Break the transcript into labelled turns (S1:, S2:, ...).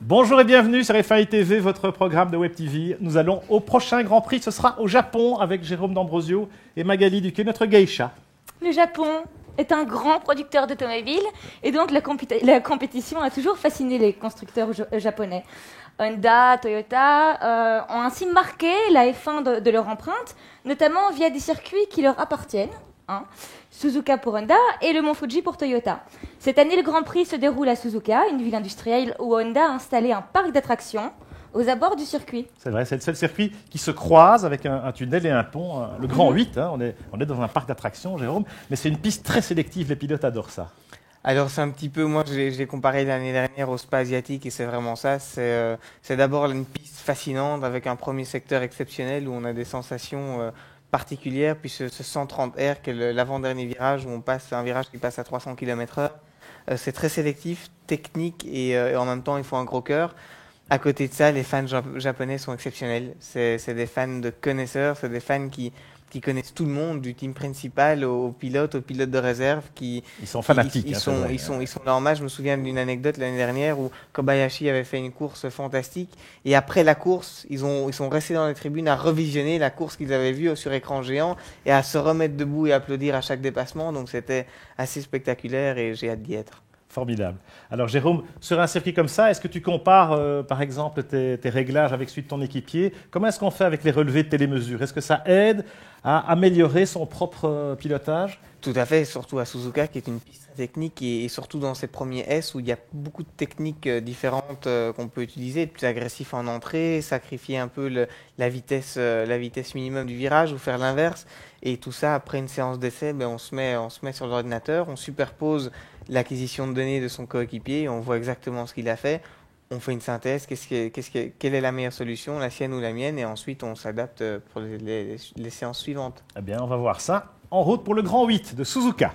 S1: Bonjour et bienvenue sur FAI TV, votre programme de Web TV. Nous allons au prochain Grand Prix, ce sera au Japon avec Jérôme D'Ambrosio et Magali Duquet, notre geisha.
S2: Le Japon est un grand producteur d'automobiles et donc la compétition a toujours fasciné les constructeurs japonais. Honda, Toyota ont ainsi marqué la F1 de leur empreinte, notamment via des circuits qui leur appartiennent. Suzuka pour Honda et le Mont Fuji pour Toyota. Cette année, le Grand Prix se déroule à Suzuka, une ville industrielle où Honda a installé un parc d'attractions aux abords du circuit.
S1: C'est vrai, c'est le seul circuit qui se croise avec un tunnel et un pont, le Grand 8. On est dans un parc d'attractions, Jérôme, mais c'est une piste très sélective, les pilotes adorent ça.
S3: Alors c'est un petit peu, moi j'ai comparé l'année dernière au Spa asiatique et c'est vraiment ça. C'est d'abord une piste fascinante avec un premier secteur exceptionnel où on a des sensations particulière, puis ce 130 R qui est l'avant-dernier virage où on passe un virage qui passe à 300 km/h. C'est très sélectif, technique et en même temps il faut un gros cœur. À côté de ça, les fans japonais sont exceptionnels. C'est des fans de connaisseurs, c'est des fans qui connaissent tout le monde, du team principal aux pilotes de réserve. Ils
S1: sont fanatiques.
S3: Ils sont dans le match. Je me souviens d'une anecdote l'année dernière où Kobayashi avait fait une course fantastique. Et après la course, ils sont restés dans les tribunes à revisionner la course qu'ils avaient vue sur écran géant et à se remettre debout et applaudir à chaque dépassement. Donc c'était assez spectaculaire et j'ai hâte d'y être.
S1: Formidable. Alors Jérôme, sur un circuit comme ça, est-ce que tu compares par exemple tes réglages avec celui de ton équipier? Comment est-ce qu'on fait avec les relevés de télémesure? Est-ce que ça aide à améliorer son propre pilotage?
S3: Tout à fait, surtout à Suzuka qui est une piste technique et surtout dans ses premiers S où il y a beaucoup de techniques différentes qu'on peut utiliser, plus agressif en entrée, sacrifier un peu la vitesse minimum du virage ou faire l'inverse. Et tout ça, après une séance d'essai, on se met sur l'ordinateur, on superpose l'acquisition de données de son coéquipier, on voit exactement ce qu'il a fait, on fait une synthèse, quelle est la meilleure solution, la sienne ou la mienne, et ensuite on s'adapte pour les séances suivantes.
S1: Eh bien, on va voir ça en route pour le Grand 8 de Suzuka.